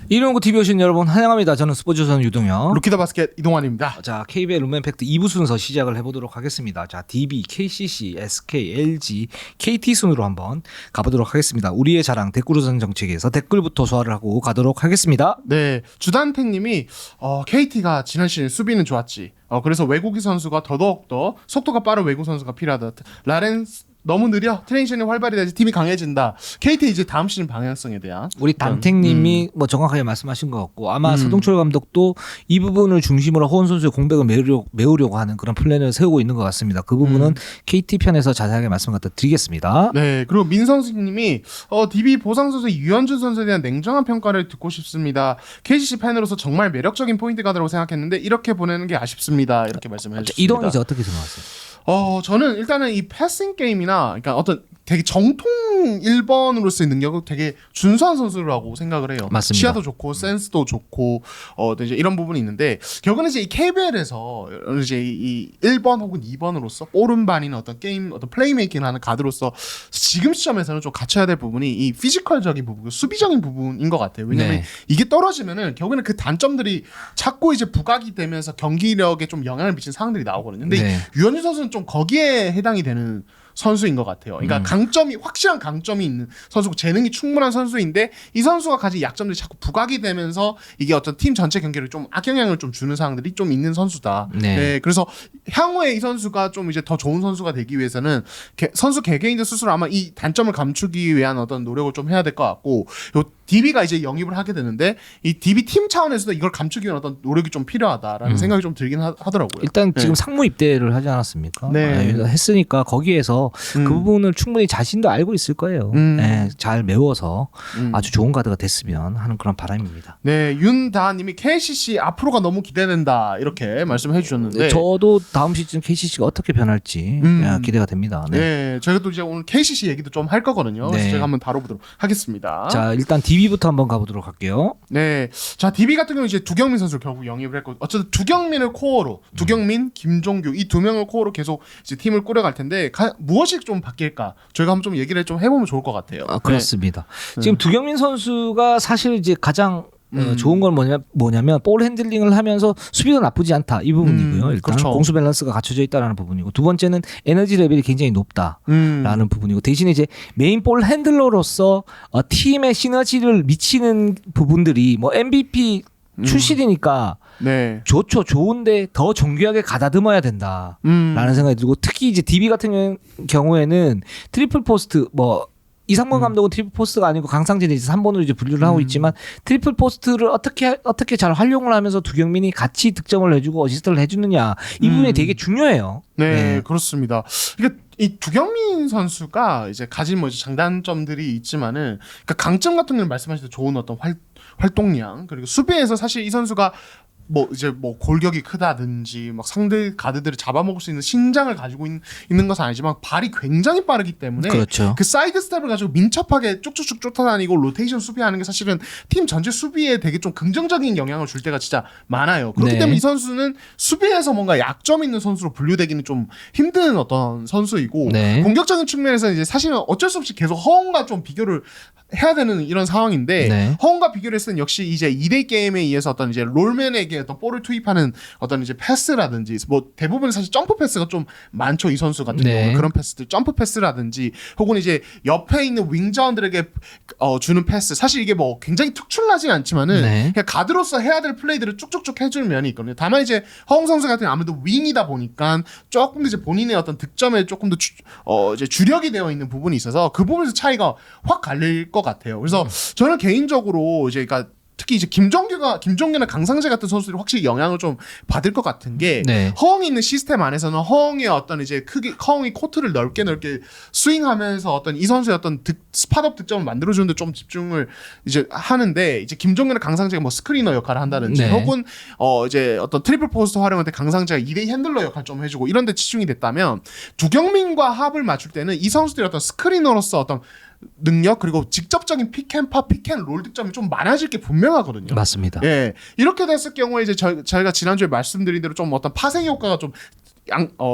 이동구 TV 오신 여러분 환영합니다. 저는 스포츠선 유동혁. 루키더 바스켓 이동환입니다. 자, KBL 룸앤팩트 2부 순서 시작을 해보도록 하겠습니다. 자, DB, KCC, SK, LG, KT 순으로 한번 가보도록 하겠습니다. 우리의 자랑 댓글우선 정책에서 댓글부터 소화를 하고 가도록 하겠습니다. 네, 주단택님이 KT가 지난 시즌 수비는 좋았지. 그래서 외국인 선수가 더더욱더 속도가 빠른 외국 선수가 필요하다. 라렌스 너무 느려. 트랜지션이 활발히 돼서 팀이 강해진다. KT 이제 다음 시즌 방향성에 대한 우리 단택님이 뭐 정확하게 말씀하신 것 같고 아마 서동철 감독도 이 부분을 중심으로 허훈 선수의 공백을 메우려고 하는 그런 플랜을 세우고 있는 것 같습니다. 그 부분은 KT 편에서 자세하게 말씀 갖다 드리겠습니다. 네, 그리고 민성수님이 DB 보상 선수 유현준 선수에 대한 냉정한 평가를 듣고 싶습니다. KCC 팬으로서 정말 매력적인 포인트 가드라고 생각했는데 이렇게 보내는 게 아쉽습니다. 이렇게 말씀해 주셨습니다. 이동희 씨 어떻게 생각하세요? 저는 일단은 이 패싱 게임이나 그러니까 어떤 되게 정통 1번으로서의 능력은 되게 준수한 선수라고 생각을 해요. 맞습니다. 시야도 좋고 센스도 좋고 이제 이런 부분이 있는데 결국은 이제 이 KBL에서 이제 이 1번 혹은 2번으로서 오른반이나 어떤 게임 어떤 플레이메이킹을 하는 가드로서 지금 시점에서는 좀 갖춰야 될 부분이 이 피지컬적인 부분, 수비적인 부분인 것 같아요. 왜냐면 이게 떨어지면은 결국에는 그 단점들이 자꾸 이제 부각이 되면서 경기력에 좀 영향을 미치는 상황들이 나오거든요. 근데 유현진 선수는 좀 거기에 해당이 되는 선수인 것 같아요. 그러니까 확실한 강점이 있는 선수고 재능이 충분한 선수인데 이 선수가 가진 약점들이 자꾸 부각이 되면서 이게 어떤 팀 전체 경기를 좀 악영향을 좀 주는 상황들이 좀 있는 선수다. 네, 그래서 향후에 이 선수가 좀 이제 더 좋은 선수가 되기 위해서는 선수 개개인들 스스로 아마 이 단점을 감추기 위한 어떤 노력을 좀 해야 될 것 같고 DB가 이제 영입을 하게 되는데 이 DB 팀 차원에서도 이걸 감추기 위한 어떤 노력이 좀 필요하다라는 생각이 좀 들긴 하더라고요. 일단 지금 상무 입대를 하지 않았습니까? 네. 했으니까 거기에서 그 부분을 충분히 자신도 알고 있을 거예요. 네, 잘 메워서 아주 좋은 가드가 됐으면 하는 그런 바람입니다. 네, 윤다님이 KCC 앞으로가 너무 기대된다 이렇게 말씀해 주셨는데 저도 다음 시즌 KCC가 어떻게 변할지 기대가 됩니다. 네, 저희가 또 이제 오늘 KCC 얘기도 좀 할 거거든요. 그래서 제가 한번 다뤄보도록 하겠습니다. 자, 일단 DB부터 한번 가보도록 할게요. 네, 자 DB 같은 경우 이제 두경민 선수를 결국 영입을 했고 어쨌든 두경민을 코어로 두경민, 김종규 이 두 명을 코어로 계속 이제 팀을 꾸려갈 텐데 무엇이 좀 바뀔까? 저희가 한번 좀 얘기를 좀 해보면 좋을 것 같아요. 그렇습니다. 지금 두경민 선수가 사실 이제 가장 좋은 건 뭐냐면 볼 핸들링을 하면서 수비도 나쁘지 않다 이 부분이고요. 일단 그렇죠. 공수 밸런스가 갖춰져 있다라는 부분이고 두 번째는 에너지 레벨이 굉장히 높다라는 부분이고 대신에 이제 메인 볼 핸들러로서 팀의 시너지를 미치는 부분들이 뭐 MVP 출신이니까 좋은데 더 정교하게 가다듬어야 된다라는 생각이 들고 특히 이제 DB 같은 경우에는 트리플 포스트 이상범 감독은 트리플 포스트가 아니고 강상진이 이제 3번으로 이제 분류를 하고 있지만 트리플 포스트를 어떻게 잘 활용을 하면서 두경민이 같이 득점을 해주고 어시스트를 해주느냐 이 부분이 되게 중요해요. 네, 그렇습니다. 그러니까 이 두경민 선수가 이제 가진 이제 장단점들이 있지만은 그러니까 강점 같은 걸 말씀하실 때 좋은 어떤 활동량 그리고 수비에서 사실 이 선수가 골격이 크다든지 상대 가드들을 잡아먹을 수 있는 신장을 가지고 있는 것은 아니지만 발이 굉장히 빠르기 때문에 그 사이드 스텝을 가지고 민첩하게 쭉쭉쭉 쫓아다니고 로테이션 수비하는 게 사실은 팀 전체 수비에 되게 좀 긍정적인 영향을 줄 때가 진짜 많아요. 그렇기 때문에 이 선수는 수비에서 뭔가 약점 있는 선수로 분류되기는 좀 힘든 어떤 선수이고 공격적인 측면에서는 이제 사실은 어쩔 수 없이 계속 허웅과 좀 비교를 해야 되는 이런 상황인데 허웅과 비교를 했을 땐 역시 이제 2대 게임에 의해서 어떤 이제 롤맨에게 어떤 볼을 투입하는 어떤 이제 패스라든지 대부분 사실 점프 패스가 좀 많죠. 이 선수 같은 경우는 그런 패스들 점프 패스라든지 혹은 이제 옆에 있는 윙자원들에게 주는 패스 사실 이게 굉장히 특출나진 않지만은 그냥 가드로서 해야 될 플레이들을 쭉쭉쭉 해주는 면이 있거든요. 다만 이제 허웅 선수 같은 경우는 아무래도 윙이다 보니까 조금 더 이제 본인의 어떤 득점에 조금 더 이제 주력이 되어 있는 부분이 있어서 그 부분에서 차이가 확 갈릴 것 같아요. 그래서 저는 개인적으로 이제 그러니까 특히 이제 김종규나 강상재 같은 선수들이 확실히 영향을 좀 받을 것 같은 게 허웅이 있는 시스템 안에서는 허웅의 어떤 이제 허웅이 코트를 넓게 스윙하면서 어떤 이 선수의 어떤 스팟업 득점을 만들어주는데 좀 집중을 이제 하는데 이제 김종규나 강상재가 스크리너 역할을 한다든지 혹은 이제 어떤 트리플 포스트 활용할 때 강상재가 2대 핸들러 역할 좀 해주고 이런 데 집중이 됐다면 두경민과 합을 맞출 때는 이 선수들이 어떤 스크리너로서 어떤 능력 그리고 직접적인 픽앤팝, 픽앤롤 득점이 좀 많아질 게 분명하거든요. 맞습니다. 예, 이렇게 됐을 경우에 이제 저희가 지난주에 말씀드린 대로 좀 어떤 파생 효과가 좀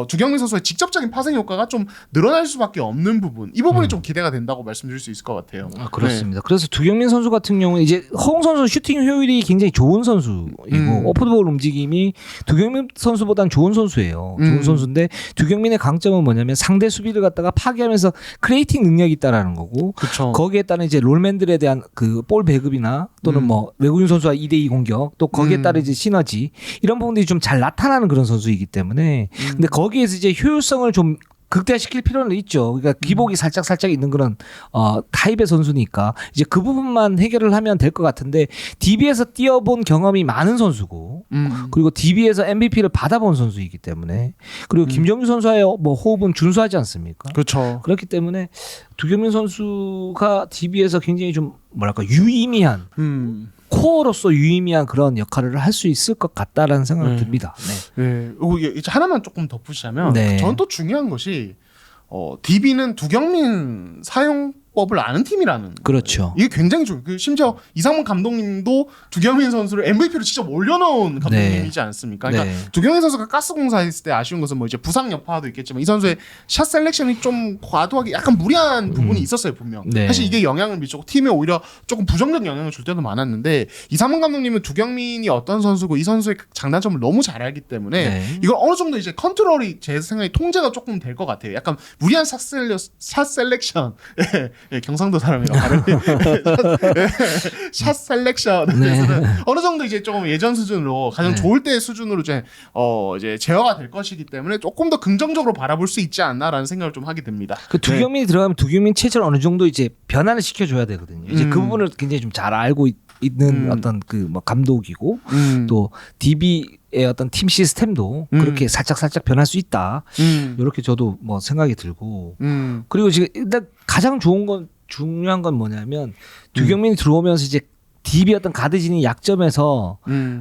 두경민 선수의 직접적인 파생 효과가 좀 늘어날 수밖에 없는 부분, 이 부분이 좀 기대가 된다고 말씀드릴 수 있을 것 같아요. 그렇습니다. 그래서 두경민 선수 같은 경우는 이제 허웅 선수 슈팅 효율이 굉장히 좋은 선수이고 오프볼 움직임이 두경민 선수보다는 좋은 선수예요. 좋은 선수인데 두경민의 강점은 뭐냐면 상대 수비를 갖다가 파괴하면서 크리에이팅 능력이 있다라는 거고 그쵸. 거기에 따른 이제 롤맨들에 대한 그 볼 배급이나 또는 뭐 외국인 선수와 2대2 공격 또 거기에 따른 이제 시너지 이런 부분들이 좀 잘 나타나는 그런 선수이기 때문에 근데 거기에서 이제 효율성을 좀 극대화시킬 필요는 있죠. 그러니까 기복이 살짝 있는 그런 타입의 선수니까 이제 그 부분만 해결을 하면 될 것 같은데 DB에서 뛰어본 경험이 많은 선수고 그리고 DB에서 MVP를 받아본 선수이기 때문에 그리고 김정규 선수와의 뭐 호흡은 준수하지 않습니까? 그렇죠. 그렇기 때문에 두경민 선수가 DB에서 굉장히 좀 뭐랄까 유의미한 코어로서 유의미한 그런 역할을 할 수 있을 것 같다라는 생각이 듭니다. 네. 네. 이제 하나만 조금 덧붙이자면 네. 저는 또 중요한 것이 DB는 두경민 사용법을 아는 팀이라는 그렇죠. 거예요. 이게 굉장히 중요해요. 심지어 이상문 감독님도 두경민 선수를 MVP로 직접 올려놓은 감독님이지 않습니까? 그러니까 두경민 선수가 가스공사 했을 때 아쉬운 것은 뭐 이제 부상 여파도 있겠지만 이 선수의 샷 셀렉션이 좀 과도하게 약간 무리한 부분이 있었어요 분명. 사실 이게 영향을 미쳤고 팀에 오히려 조금 부정적 영향을 줄 때도 많았는데 이상문 감독님은 두경민이 어떤 선수고 이 선수의 장단점을 너무 잘 알기 때문에 이걸 어느 정도 이제 컨트롤이 제 생각에 통제가 조금 될 것 같아요. 약간 무리한 샷 셀렉션. 예, 경상도 사람이라 발음이 샷 셀렉션에서는 어느 정도 이제 조금 예전 수준으로 가장 좋을 때의 수준으로 이제 제어가 될 것이기 때문에 조금 더 긍정적으로 바라볼 수 있지 않나라는 생각을 좀 하게 됩니다. 그 두경민이 들어가면 두경민 체제를 어느 정도 이제 변화를 시켜줘야 되거든요. 이제 그 부분을 굉장히 좀 잘 알고 있는 어떤 그 뭐 감독이고 또 DB의 어떤 팀 시스템도 그렇게 살짝 변할 수 있다. 이렇게 저도 뭐 생각이 들고 그리고 지금 일단 가장 중요한 건 뭐냐면 두경민이 들어오면서 이제 DB 어떤 가드진이 약점에서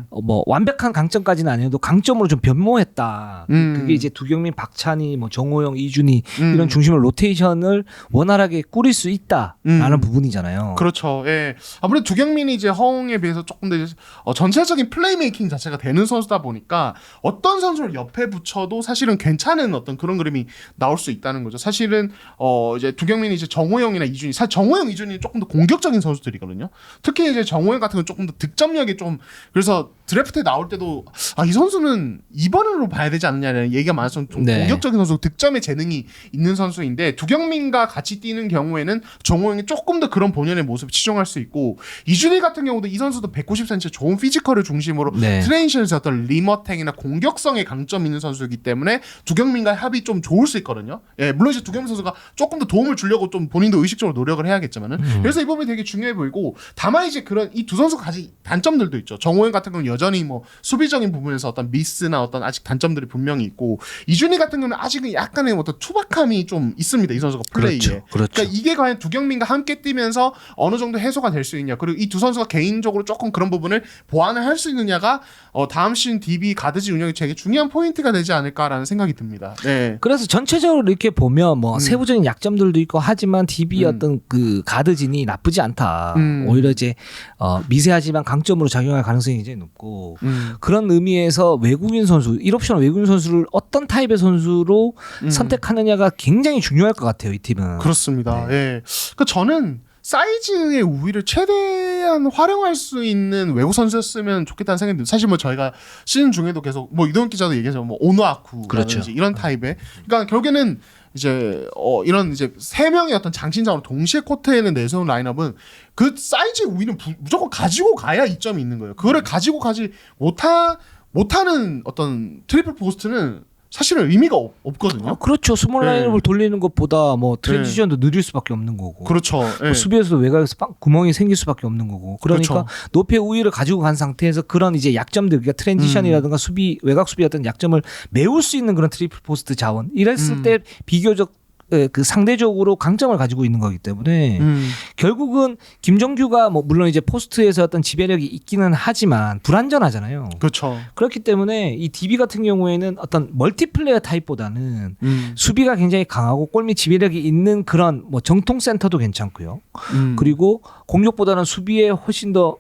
뭐 완벽한 강점까지는 아니어도 강점으로 좀 변모했다. 그게 이제 두경민, 박찬희, 뭐 정호영, 이준희 이런 중심으로 로테이션을 원활하게 꾸릴 수 있다라는 부분이잖아요. 그렇죠. 예. 아무래도 두경민이 이제 허웅에 비해서 조금 더 전체적인 플레이메이킹 자체가 되는 선수다 보니까 어떤 선수를 옆에 붙여도 사실은 괜찮은 어떤 그런 그림이 나올 수 있다는 거죠. 사실은 이제 두경민이 이제 정호영이나 이준희, 사실 정호영, 이준희는 조금 더 공격적인 선수들이거든요. 특히 이제 정호영 같은 건 조금 더 득점력이 좀 그래서 드래프트에 나올 때도 이 선수는 2번으로 봐야 되지 않느냐는 얘기가 많아서 좀 공격적인 선수, 득점에 재능이 있는 선수인데 두경민과 같이 뛰는 경우에는 정호영이 조금 더 그런 본연의 모습을 치중할 수 있고 이준희 같은 경우도 이 선수도 190cm 좋은 피지컬을 중심으로 트레이션에서 어떤 리머탱이나 공격성에 강점 있는 선수이기 때문에 두경민과 합이 좀 좋을 수 있거든요. 예, 물론 이제 두경민 선수가 조금 더 도움을 주려고 좀 본인도 의식적으로 노력을 해야겠지만은 그래서 이 부분이 되게 중요해 보이고 다만 이제 그런 이 두 선수가 가진 단점들도 있죠. 정호영 같은 경우는 여전히 뭐 수비적인 부분에서 어떤 미스나 어떤 아직 단점들이 분명히 있고 이준희 같은 경우는 아직은 약간의 어떤 투박함이 좀 있습니다. 이 선수가 플레이에. 그렇죠. 그러니까 이게 과연 두경민과 함께 뛰면서 어느 정도 해소가 될 수 있냐. 그리고 이 두 선수가 개인적으로 조금 그런 부분을 보완을 할 수 있느냐가 다음 시즌 DB 가드지 운영이 되게 중요한 포인트가 되지 않을까라는 생각이 듭니다. 네. 그래서 전체적으로 이렇게 보면 뭐 세부적인 약점들도 있고 하지만 DB 어떤 그 가드진이 나쁘지 않다. 오히려 이제 미세하지만 강점으로 작용할 가능성이 굉장히 높고 그런 의미에서 외국인 선수 1옵션 외국인 선수를 어떤 타입의 선수로 선택하느냐가 굉장히 중요할 것 같아요. 이 팀은. 그렇습니다. 예. 그러니까 저는 사이즈의 우위를 최대한 활용할 수 있는 외국 선수였으면 좋겠다는 생각이 듭니다. 사실 뭐 저희가 시즌 중에도 계속 뭐 이동현 기자도 얘기하죠. 뭐 오노아쿠라든지 그렇죠. 이런 타입의. 그러니까 결국에는 이제 이런 이제 세 명의 어떤 장신장으로 동시에 코트에는 내세운 라인업은 그 사이즈의 우위는 무조건 가지고 가야 이점이 있는 거예요. 그거를 가지고 가지 못하는 어떤 트리플 포스트는 사실은 의미가 없거든요. 그렇죠. 스몰 라인업을 돌리는 것보다 뭐 트랜지션도 느릴 수밖에 없는 거고. 그렇죠. 뭐 수비에서도 외곽에서 구멍이 생길 수밖에 없는 거고. 그러니까 높이의 우위를 가지고 간 상태에서 그런 이제 약점들, 그러니까 트랜지션이라든가 수비, 외곽 수비 어떤 약점을 메울 수 있는 그런 트리플 포스트 자원. 이랬을 때 비교적 그 상대적으로 강점을 가지고 있는 거기 때문에 결국은 김정규가 뭐 물론 이제 포스트에서 어떤 지배력이 있기는 하지만 불안전하잖아요. 그렇죠. 그렇기 때문에 이 DB 같은 경우에는 어떤 멀티플레이어 타입보다는 수비가 굉장히 강하고 골밑 지배력이 있는 그런 뭐 정통 센터도 괜찮고요. 그리고 공격보다는 수비에 훨씬 더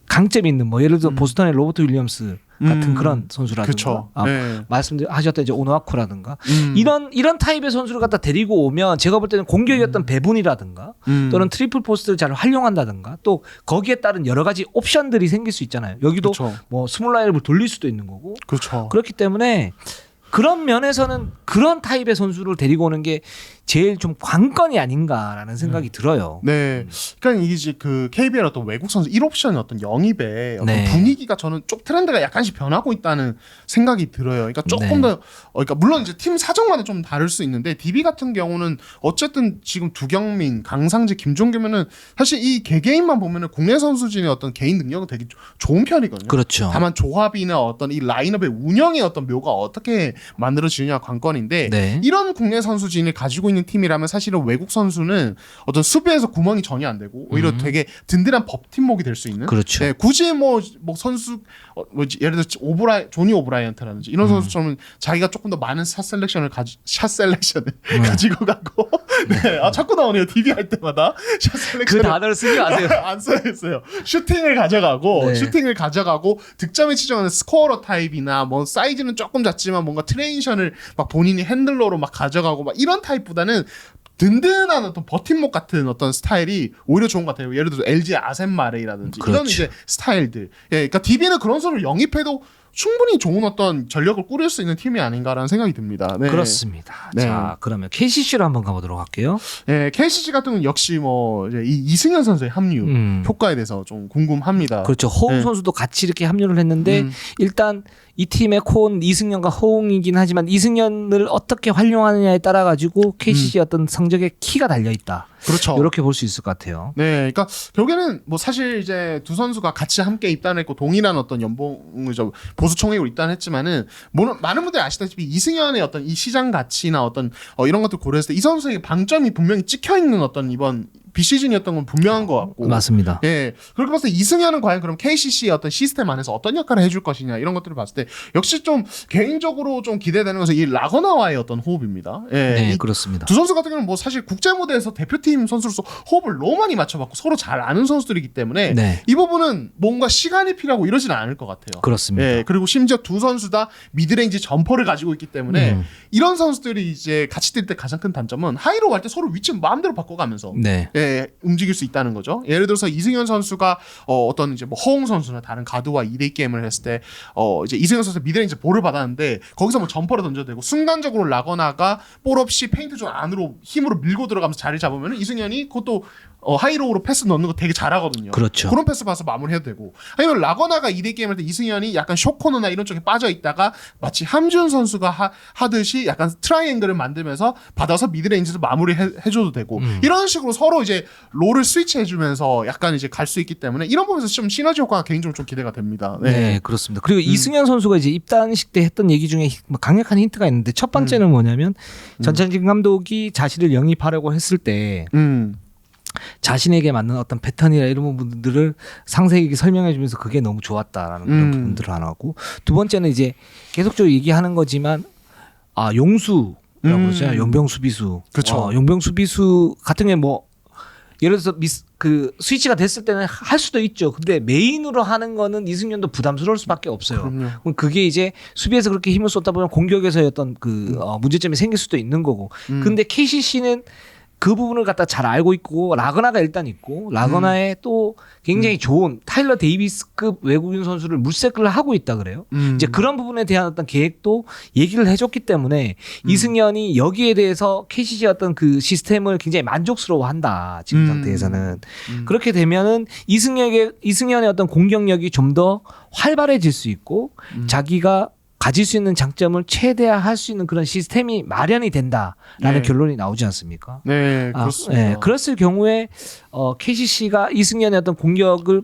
강점이 있는 뭐 예를 들어 보스턴의 로버트 윌리엄스 같은 그런 선수라든가 그쵸. 네. 말씀하셨던 이제 오노아쿠라든가 이런 타입의 선수를 갖다 데리고 오면 제가 볼 때는 공격의 어떤 배분이라든가 또는 트리플 포스트를 잘 활용한다든가 또 거기에 따른 여러 가지 옵션들이 생길 수 있잖아요. 여기도 그쵸. 뭐 스몰 라인업을 돌릴 수도 있는 거고 그렇죠. 그렇기 때문에 그런 면에서는 그런 타입의 선수를 데리고 오는 게 제일 좀 관건이 아닌가라는 생각이 들어요. 네, 그러니까 이게 이제 그 KBL 어떤 외국 선수 1옵션의 어떤 영입의 어떤 네. 분위기가 저는 좀 트렌드가 약간씩 변하고 있다는 생각이 들어요. 그러니까 조금 네. 더, 그러니까 물론 이제 팀 사정마다 좀 다를 수 있는데 DB 같은 경우는 어쨌든 지금 두경민, 강상재, 김종규면은 사실 이 개개인만 보면은 국내 선수진의 어떤 개인 능력은 되게 좋은 편이거든요. 그렇죠. 다만 조합이나 어떤 이 라인업의 운영의 어떤 묘가 어떻게 만들어지느냐 관건인데 네. 이런 국내 선수진을 가지고 있는 팀이라면 사실은 외국 선수는 어떤 수비에서 구멍이 전혀 안 되고 오히려 되게 든든한 버팀목이 될 수 있는. 그렇죠. 네, 굳이 뭐 선수 예를 들어 조니 오브라이언트라든지 이런 선수처럼 자기가 조금 더 많은 샷 셀렉션을 가지고 가고 네, 자꾸 나오네요. DB 할 때마다 샷 그 셀렉션 단어를 쓰지 마세요. 안 써야겠어요. 슈팅을 가져가고 득점에 치중하는 스코어러 타입이나 뭐 사이즈는 조금 작지만 뭔가 트레인션을 막 본인이 핸들러로 막 가져가고 막 이런 타입보다는 든든한 어떤 버팀목 같은 어떤 스타일이 오히려 좋은 것 같아요. 예를 들어서 LG 아셈 마레이라든지 이런 그렇죠. 이제 스타일들. 예, 그러니까 DB는 그런 선수를 영입해도 충분히 좋은 어떤 전력을 꾸릴 수 있는 팀이 아닌가라는 생각이 듭니다. 네. 그렇습니다. 네. 자, 그러면 KCC로 한번 가보도록 할게요. 예, KCC 같은 경우는 역시 뭐 이제 이승현 선수의 합류 효과에 대해서 좀 궁금합니다. 그렇죠. 호응 네. 선수도 같이 이렇게 합류를 했는데 일단 이 팀의 코어는 이승현과 호응이긴 하지만 이승현을 어떻게 활용하느냐에 따라 가지고 KCC의 어떤 성적의 키가 달려 있다. 그렇죠. 이렇게 볼 수 있을 것 같아요. 네, 그러니까 결국에는 뭐 사실 이제 두 선수가 같이 함께 입단했고 동일한 어떤 연봉을 보수 총액으로 입단했지만은 많은 분들이 아시다시피 이승현의 어떤 이 시장 가치나 어떤 이런 것들 고려했을 때 이 선수에게 방점이 분명히 찍혀 있는 어떤 이번 비시즌이었던 건 분명한 것 같고. 맞습니다. 예. 그렇게 봤을 때 이승현은 과연 그럼 KCC의 어떤 시스템 안에서 어떤 역할을 해줄 것이냐 이런 것들을 봤을 때 역시 좀 개인적으로 좀 기대되는 것은 이 라거나와의 어떤 호흡입니다. 예. 네, 이 그렇습니다. 두 선수 같은 경우는 뭐 사실 국제 무대에서 대표팀 선수로서 호흡을 너무 많이 맞춰봤고 서로 잘 아는 선수들이기 때문에 네. 이 부분은 뭔가 시간이 필요하고 이러지는 않을 것 같아요. 그렇습니다. 예, 그리고 심지어 두 선수 다 미드레인지 점퍼를 가지고 있기 때문에 이런 선수들이 이제 같이 뛸 때 가장 큰 단점은 하이로 갈 때 서로 위치 마음대로 바꿔가면서 네. 예, 움직일 수 있다는 거죠. 예를 들어서 이승현 선수가 어떤 이제 뭐 허웅 선수나 다른 가드와 2대2 게임을 했을 때 이제 이승현 선수 미드레인지 볼을 받았는데 거기서 뭐 점퍼를 던져도 되고 순간적으로 라거나가 볼 없이 페인트 존 안으로 힘으로 밀고 들어가면서 자리 잡으면 이승현이 그것도 하이로우로 패스 넣는 거 되게 잘하거든요. 그렇죠. 그런 패스 봐서 마무리해도 되고. 아니면 라거나가 2대 게임 할 때 이승현이 약간 쇼코너나 이런 쪽에 빠져 있다가 마치 함준 선수가 하듯이 약간 트라이앵글을 만들면서 받아서 미드레인지에서 마무리해줘도 되고. 이런 식으로 서로 이제 롤을 스위치해주면서 약간 이제 갈 수 있기 때문에 이런 부분에서 좀 시너지 효과가 개인적으로 좀 기대가 됩니다. 네, 그렇습니다. 그리고 이승현 선수가 이제 입단식 때 했던 얘기 중에 강력한 힌트가 있는데 첫 번째는 뭐냐면 전찬진 감독이 자신을 영입하려고 했을 때 자신에게 맞는 어떤 패턴이나 이런 부분들을 상세하게 설명해 주면서 그게 너무 좋았다라는 그런 부분들을 하나 하고 두 번째는 이제 계속적으로 얘기하는 거지만 용수라고 그러잖아요. 용병 수비수. 그렇죠. 용병 수비수 같은 게 뭐 예를 들어서 그 스위치가 됐을 때는 할 수도 있죠. 근데 메인으로 하는 거는 이승현도 부담스러울 수밖에 없어요. 그럼요. 그럼 그게 이제 수비에서 그렇게 힘을 쏟다 보면 공격에서의 어떤 그 문제점이 생길 수도 있는 거고. 근데 KCC는 그 부분을 갖다 잘 알고 있고 라거나가 일단 있고 라거나의 또 굉장히 좋은 타일러 데이비스급 외국인 선수를 물색을 하고 있다 그래요. 이제 그런 부분에 대한 어떤 계획도 얘기를 해줬기 때문에 이승현이 여기에 대해서 KCC의 어떤 그 시스템을 굉장히 만족스러워한다 지금 상태에서는. 그렇게 되면은 이승현의 어떤 공격력이 좀 더 활발해질 수 있고 자기가 가질 수 있는 장점을 최대화할 수 있는 그런 시스템이 마련이 된다라는 결론이 나오지 않습니까? 네, 그렇습니다. 네, 그랬을 경우에 KCC가 이승현의 어떤 공격을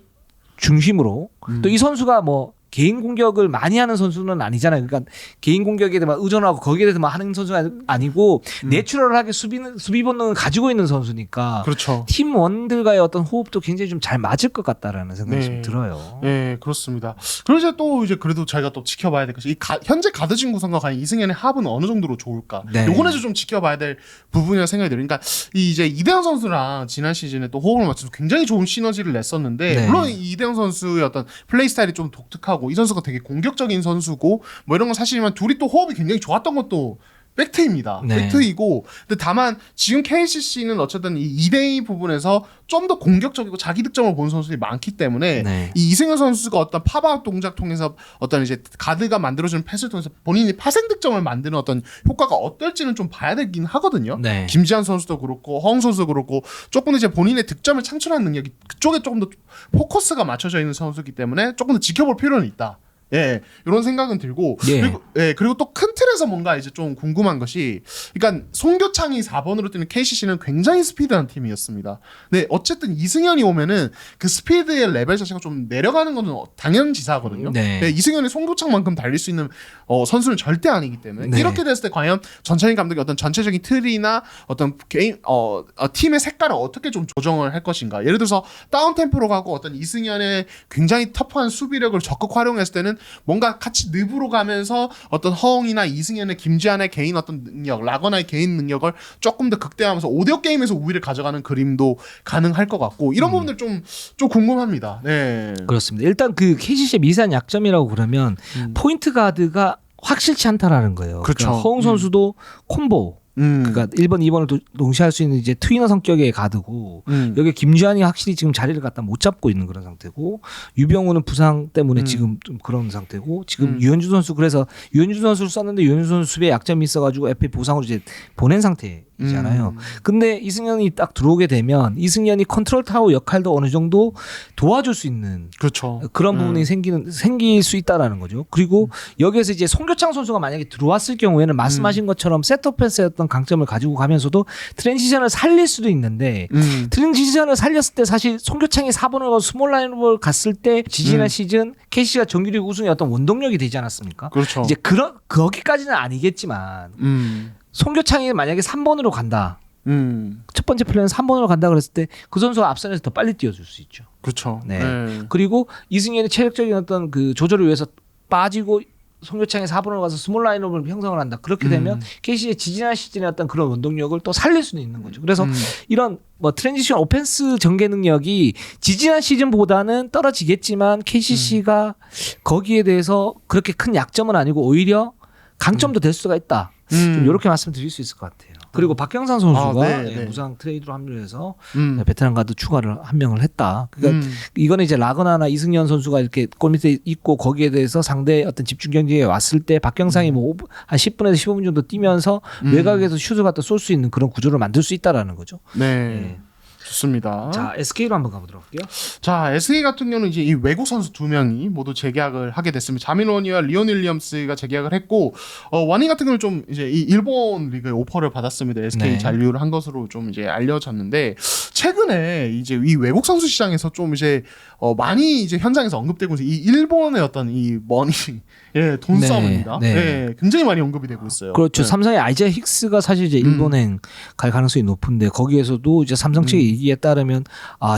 중심으로 또 이 선수가 뭐 개인 공격을 많이 하는 선수는 아니잖아요. 그러니까 개인 공격에 대해서 의존하고 거기에 대해서 하는 선수가 아니고 내추럴하게 수비 본능을 가지고 있는 선수니까 그렇죠. 팀원들과의 어떤 호흡도 굉장히 좀 잘 맞을 것 같다라는 생각이 네. 좀 들어요. 네, 그렇습니다. 그리고 이제 그래도 저희가 또 지켜봐야 될 것이 현재 가드진 구성과 과연 이승현의 합은 어느 정도로 좋을까? 네. 요거는 좀 지켜봐야 될 부분이라고 생각이 들어요. 그러니까 이제 이대영 선수랑 지난 시즌에 또 호흡을 맞춰서 굉장히 좋은 시너지를 냈었는데 네. 물론 이대영 선수의 어떤 플레이 스타일이 좀 독특하고 이 선수가 되게 공격적인 선수고 뭐 이런 건 사실이지만 둘이 또 호흡이 굉장히 좋았던 것도 팩트입니다. 네. 팩트이고, 근데 다만 지금 KCC는 어쨌든 이 2대2 부분에서 좀 더 공격적이고 자기 득점을 보는 선수들이 많기 때문에 네. 이 이승현 선수가 어떤 팝아웃 동작 통해서 어떤 이제 가드가 만들어주는 패스를 통해서 본인이 파생 득점을 만드는 어떤 효과가 어떨지는 좀 봐야 되긴 하거든요. 네. 김지한 선수도 그렇고 허웅 선수도 그렇고 조금 이제 본인의 득점을 창출하는 능력이 그쪽에 조금 더 포커스가 맞춰져 있는 선수이기 때문에 조금 더 지켜볼 필요는 있다. 예, 이런 생각은 들고 예. 그리고 또 큰 틀에서 뭔가 이제 좀 궁금한 것이, 그러니까 송교창이 4번으로 뛰는 KCC는 굉장히 스피드한 팀이었습니다. 네, 어쨌든 이승현이 오면은 그 스피드의 레벨 자체가 좀 내려가는 거는 당연지사거든요. 네. 네, 이승현이 송교창만큼 달릴 수 있는 선수는 절대 아니기 때문에 네. 이렇게 됐을 때 과연 전찬희 감독이 어떤 전체적인 틀이나 어떤 개인 팀의 색깔을 어떻게 좀 조정을 할 것인가. 예를 들어서 다운 템포로 가고 어떤 이승현의 굉장히 터프한 수비력을 적극 활용했을 때는 뭔가 같이 늪으로 가면서 어떤 허웅이나 이승현의 김지한의 개인 어떤 능력, 라거나의 개인 능력을 조금 더 극대화하면서 5대5 게임에서 우위를 가져가는 그림도 가능할 것 같고 이런 부분들 좀 궁금합니다. 네. 그렇습니다. 일단 그 KCC의 미세한 약점이라고 그러면 포인트 가드가 확실치 않다라는 거예요. 그렇죠. 그러니까 허웅 선수도 콤보. 그러니까 1번, 2번을 동시에 할 수 있는 이제 트위너 성격의 가드고 여기 김주환이 확실히 지금 자리를 갖다 못 잡고 있는 그런 상태고 유병우는 부상 때문에 지금 좀 그런 상태고 지금 유현주 선수 그래서 유현주 선수를 썼는데 유현주 선수 수비에 약점이 있어가지고 FA 보상으로 이제 보낸 상태이잖아요. 근데 이승현이 딱 들어오게 되면 이승현이 컨트롤 타워 역할도 어느 정도 도와줄 수 있는 그렇죠. 그런 부분이 생길 수 있다라는 거죠. 그리고 여기에서 이제 송교창 선수가 만약에 들어왔을 경우에는 말씀하신 것처럼 셋업 패스의 어떤 강점을 가지고 가면서도 트랜지션을 살릴 수도 있는데 트랜지션을 살렸을 때 사실 송교창이 4번을 가고 스몰 라인으로 갔을 때 지지난 시즌 KCC가 정규리그 우승의 어떤 원동력이 되지 않았습니까? 그렇죠. 이제 거기까지는 아니겠지만 송교창이 만약에 3번으로 간다. 첫 번째 플레이는 3번으로 간다 그랬을 때 그 선수가 앞선에서 더 빨리 뛰어줄 수 있죠. 그렇죠. 네. 그리고 이승현이 체력적인 어떤 그 조절을 위해서 빠지고 송교창이 4번으로 가서 스몰 라인업을 형성을 한다. 그렇게 되면 KC의 지지난 시즌의 어떤 그런 원동력을 또 살릴 수는 있는 거죠. 그래서 이런 뭐 트랜지션 오펜스 전개 능력이 지지난 시즌보다는 떨어지겠지만 KCC가 거기에 대해서 그렇게 큰 약점은 아니고 오히려 강점도 될 수가 있다. 좀 이렇게 말씀드릴 수 있을 것 같아요. 그리고 박경상 선수가 무상 트레이드로 합류해서 베테랑 가드 추가를 한 명을 했다. 그러니까 이거는 이제 라거나나 이승현 선수가 이렇게 골 밑에 있고 거기에 대해서 상대의 어떤 집중 경기에 왔을 때 박경상이 뭐 한 10분에서 15분 정도 뛰면서 외곽에서 슛을 갖다 쏠 수 있는 그런 구조를 만들 수 있다라는 거죠. 네. 좋습니다. 자, SK로 한번 가보도록 할게요. 자, SK 같은 경우는 이제 이 외국 선수 2명이 모두 재계약을 하게 됐습니다. 자민 워니와 리온 윌리엄스가 재계약을 했고, 워니 같은 경우는 좀 이제 이 일본 리그에 오퍼를 받았습니다. SK 네. 잔류를 한 것으로 좀 이제 알려졌는데, 최근에 이제 이 외국 선수 시장에서 좀 이제 많이 이제 현장에서 언급되고 있는 이 일본의 어떤 이 머니, 예, 돈 네. 싸움입니다. 네. 예, 굉장히 많이 언급이 되고 있어요. 그렇죠. 네. 삼성의 아이자 힉스가 사실 이제 일본행 갈 가능성이 높은데 거기에서도 이제 삼성 측의 얘기에 따르면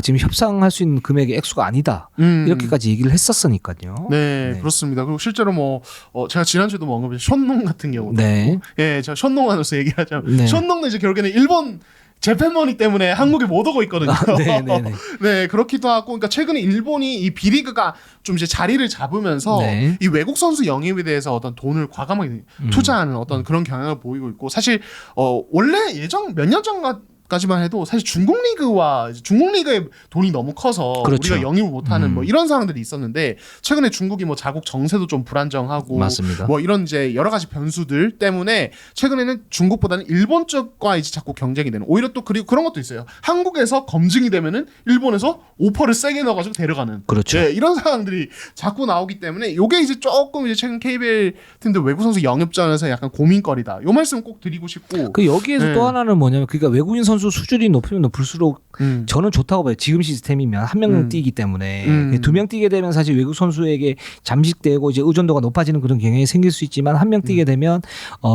지금 협상할 수 있는 금액의 액수가 아니다. 이렇게까지 얘기를 했었으니까요. 네, 네. 그렇습니다. 그리고 실제로 뭐 제가 지난주에도 뭐 언급한 션농 같은 경우도 네. 있고, 예, 제가 션농 하면서 얘기하자면 네. 션농은 이제 결국에는 일본 재팬머니 때문에 한국에 못 오고 있거든요. 네네네. 네, 그렇기도 하고, 그러니까 최근에 일본이 이 B리그가 좀 이제 자리를 잡으면서 네. 이 외국 선수 영입에 대해서 어떤 돈을 과감하게 투자하는 어떤 그런 경향을 보이고 있고, 사실 원래 예전 몇 년 전까지만 해도 사실 중국 리그와 중국 리그의 돈이 너무 커서 그렇죠. 우리가 영입을 못하는 뭐 이런 상황들이 있었는데, 최근에 중국이 뭐 자국 정세도 좀 불안정하고 맞습니다. 뭐 이런 이제 여러 가지 변수들 때문에 최근에는 중국보다는 일본 쪽과 이제 자꾸 경쟁이 되는, 오히려 또 그리고 그런 것도 있어요. 한국에서 검증이 되면은 일본에서 오퍼를 세게 넣어가지고 데려가는, 그렇죠. 네, 이런 상황들이 자꾸 나오기 때문에 요게 이제 조금 이제 최근 KBL 팀들 외국 선수 영입전에서 약간 고민거리다. 요 말씀 꼭 드리고 싶고, 그 여기에서 네. 또 하나는 뭐냐면 그러니까 외국인 선수 선수 수준이 높으면 높을수록 저는 좋다고 봐요. 지금 시스템이면 한 명 뛰기 때문에 두 명 뛰게 되면 사실 외국 선수에게 잠식되고 이제 의존도가 높아지는 그런 경향이 생길 수 있지만 한 명 뛰게 되면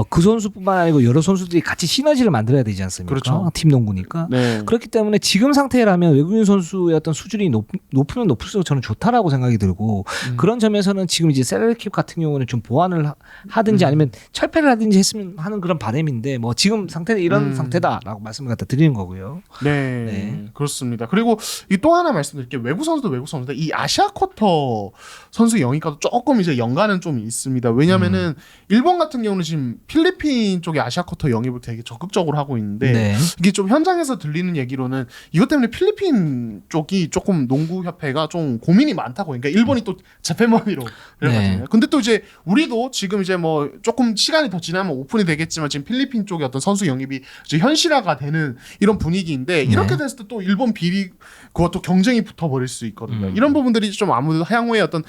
그 선수뿐만 아니고 여러 선수들이 같이 시너지를 만들어야 되지 않습니까? 그렇죠. 팀 농구니까. 네. 그렇기 때문에 지금 상태라면 외국인 선수의 어떤 수준이 높으면 높을수록 저는 좋다라고 생각이 들고 그런 점에서는 지금 이제 셀러리 캡 같은 경우는 좀 보완을 하든지 아니면 철폐를 하든지 했으면 하는 그런 바람인데 뭐 지금 상태는 이런 상태다라고 말씀을 갖다 드리는 거고요. 네, 그렇습니다. 그리고 이 또 하나 말씀드릴게요. 외국 선수인데 이 아시아 쿼터 선수 영입과도 조금 이제 연관은 좀 있습니다. 왜냐면은 일본 같은 경우는 지금 필리핀 쪽에 아시아 쿼터 영입을 되게 적극적으로 하고 있는데 네. 이게 좀 현장에서 들리는 얘기로는 이것 때문에 필리핀 쪽이 조금 농구 협회가 좀 고민이 많다고. 그러니까 일본이 또 재팬머니로 내려가잖아요. 네. 근데 또 이제 우리도 지금 이제 뭐 조금 시간이 더 지나면 오픈이 되겠지만 지금 필리핀 쪽의 어떤 선수 영입이 이제 현실화가 되는 이런 분위기인데 이렇게 됐을 때 또 일본 비리 그것도 경쟁이 붙어버릴 수 있거든요. 이런 부분들이 좀 아무래도 향후에 어떤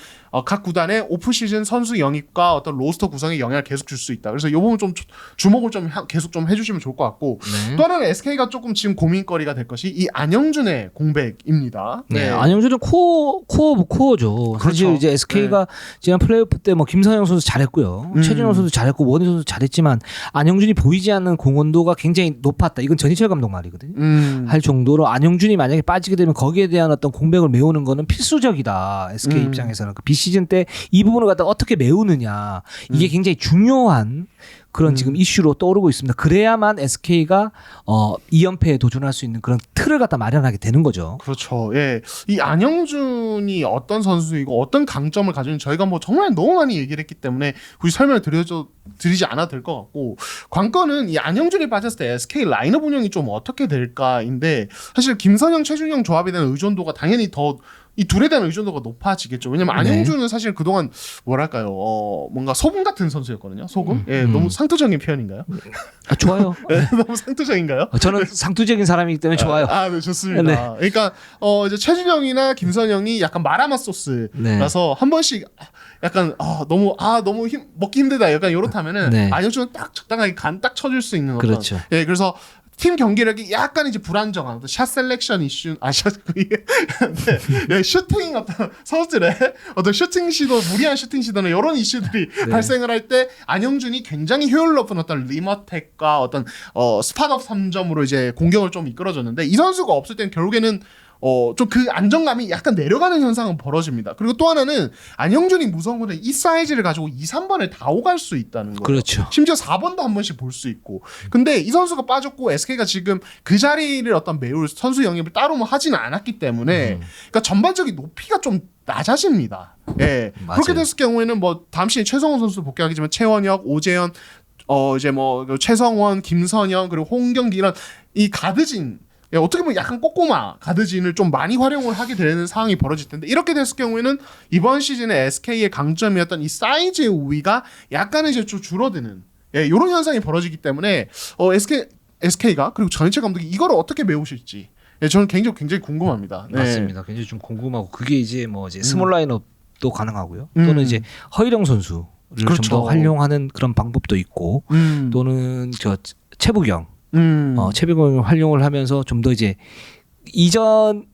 각 구단의 오프시즌 선수 영입과 어떤 로스터 구성에 영향을 계속 줄 수 있다. 그래서 이 부분 좀 주목을 좀 계속 좀 해주시면 좋을 것 같고 또 하나는 SK가 조금 지금 고민거리가 될 것이 이 안영준의 공백입니다. 네, 안영준은 코어 오브 코어죠. 사실 그렇죠. 이제 SK가 지난 플레이오프 때 뭐 김선영 선수 잘했고요, 최준영 선수 잘했고 원희 선수 잘했지만 안영준이 보이지 않는 공헌도가 굉장히 높았다. 이건 전희철 감독 말이거든요. 할 정도로 안영준이 만약에 빠지게 되면 거기에 대한 어떤 공백을 메우는 거는 필수적이다. SK 입장에서는 그 비시즌 때 이 부분을 갖다 어떻게 메우느냐 이게 굉장히 중요한 그런 지금 이슈로 떠오르고 있습니다. 그래야만 SK가 2연패에 도전할 수 있는 그런 틀을 갖다 마련하게 되는 거죠. 그렇죠. 예. 이 안영준이 어떤 선수이고 어떤 강점을 가지고 있는지 저희가 뭐 정말 너무 많이 얘기를 했기 때문에 굳이 설명을 드리지 않아도 될 것 같고 관건은 이 안영준이 빠졌을 때 SK 라인업 운영이 좀 어떻게 될까인데 사실 김선영, 최준영 조합에 대한 의존도가 당연히 더 이 둘에 대한 의존도가 높아지겠죠. 왜냐면 안영준은 사실 그동안 뭐랄까요, 뭔가 소금 같은 선수였거든요. 소금? 예, 너무 상투적인 표현인가요? 아, 좋아요. 네, 너무 상투적인가요? 저는 상투적인 사람이기 때문에 좋아요. 네, 좋습니다. 네. 그러니까 이제 최준영이나 김선영이 약간 마라마 소스라서 한 번씩 약간 너무 먹기 힘들다. 약간 이렇다면은 네. 안영준은 딱 적당하게 간 딱 쳐줄 수 있는 어떤. 그렇죠. 예, 그래서 팀 경기력이 약간 이제 불안정한 어떤 샷 셀렉션 이슈, 슈팅 어떤 선수들의 어떤 슈팅 시도, 무리한 슈팅 시도는 이런 이슈들이 발생을 할 때 안영준이 굉장히 효율 높은 어떤 리머텍과 어떤 스팟업 3점으로 이제 공격을 좀 이끌어줬는데 이 선수가 없을 땐 결국에는 좀 그 안정감이 약간 내려가는 현상은 벌어집니다. 그리고 또 하나는 안영준이 무서운 거는 이 사이즈를 가지고 2, 3번을 다 오갈 수 있다는 거예요. 그렇죠. 심지어 4번도 한 번씩 볼 수 있고. 근데 이 선수가 빠졌고 SK가 지금 그 자리를 어떤 메울 선수 영입을 따로 뭐 하지는 않았기 때문에 그러니까 전반적인 높이가 좀 낮아집니다. 예. 그렇게 됐을 경우에는 뭐 다음 시즌 최성원 선수 복귀하겠지만 최원혁, 오재현, 이제 뭐 최성원, 김선영 그리고 홍경기 이런 이 가드진 어떻게 보면 약간 꼬꼬마 가드진을 좀 많이 활용을 하게 되는 상황이 벌어질 텐데 이렇게 됐을 경우에는 이번 시즌에 SK의 강점이었던 이 사이즈의 우위가 약간은 이제 좀 줄어드는 이런 현상이 벌어지기 때문에 SK가 그리고 전희철 감독이 이걸 어떻게 메우실지 저는 개인적으로 굉장히 궁금합니다. 맞습니다. 굉장히 좀 궁금하고 그게 이제 뭐 이제 스몰 라인업도 가능하고요. 또는 이제 허일영 선수를 그렇죠. 좀 더 활용하는 그런 방법도 있고 또는 저 최부경 최백을 활용을 하면서 좀 더 이제 이전이면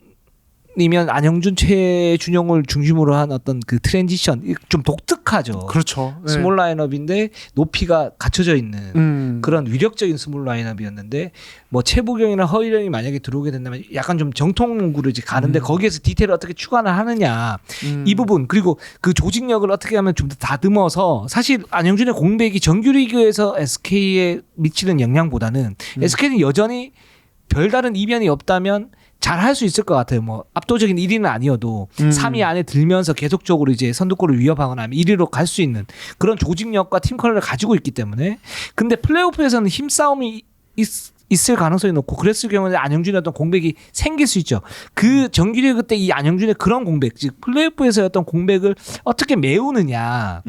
안영준, 최준영을 중심으로 한 어떤 그 트랜지션 좀 독특하죠. 그렇죠. 네. 스몰 라인업인데 높이가 갖춰져 있는 그런 위력적인 스몰 라인업이었는데 뭐 최부경이나 허일영이 만약에 들어오게 된다면 약간 좀 정통 농구를 이제 가는데 거기에서 디테일을 어떻게 추가를 하느냐 이 부분 그리고 그 조직력을 어떻게 하면 좀 더 다듬어서 사실 안영준의 공백이 정규리그에서 SK에 미치는 영향보다는 SK는 여전히 별다른 이변이 없다면 잘 할 수 있을 것 같아요. 뭐 압도적인 1위는 아니어도 3위 안에 들면서 계속적으로 이제 선두골을 위협하거나 하면 1위로 갈 수 있는 그런 조직력과 팀 컬러를 가지고 있기 때문에 근데 플레이오프에서는 힘싸움이 있을 가능성이 높고 그랬을 경우에 안영준의 어떤 공백이 생길 수 있죠. 그 정규리그 때 이 안영준의 그런 공백, 즉 플레이오프에서의 어떤 공백을 어떻게 메우느냐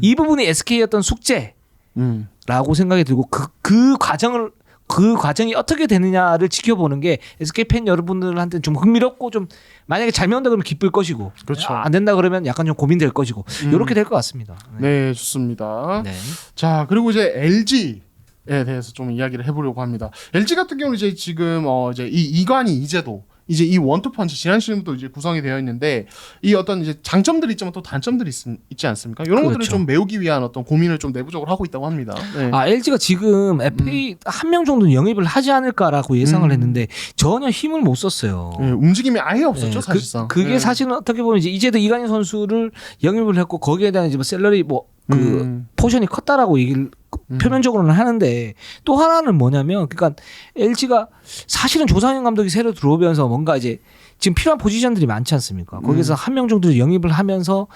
이 부분이 SK의 어떤 숙제라고 생각이 들고 그 과정이 어떻게 되느냐를 지켜보는 게 SK 팬 여러분들한테 좀 흥미롭고 좀 만약에 잘 메운다 그러면 기쁠 것이고 그렇죠. 안 된다 그러면 약간 좀 고민될 것이고 이렇게 될 것 같습니다. 네, 좋습니다. 네. 자, 그리고 이제 LG 대해서 좀 이야기를 해보려고 합니다. LG 같은 경우는 이제 지금 이제 이 이관이 이제도 이제 이 원투펀치 지난 시즌부터 이제 구성이 되어 있는데 이 어떤 이제 장점들이 있지만 또 단점들이 있지 않습니까? 이런 것들을 좀 메우기 위한 어떤 고민을 좀 내부적으로 하고 있다고 합니다. 네. LG가 지금 FA 한 명 정도는 영입을 하지 않을까라고 예상을 했는데 전혀 힘을 못 썼어요. 움직임이 아예 없었죠, 사실상. 그게 사실은 어떻게 보면 이제도 이관인 선수를 영입을 했고 거기에 대한 이제 뭐 셀러리 포션이 컸다라고 얘기를 표면적으로는 하는데 또 하나는 뭐냐면 그러니까 LG가 사실은 조상현 감독이 새로 들어오면서 뭔가 이제 지금 필요한 포지션들이 많지 않습니까? 거기서 한 명 정도 영입을 하면서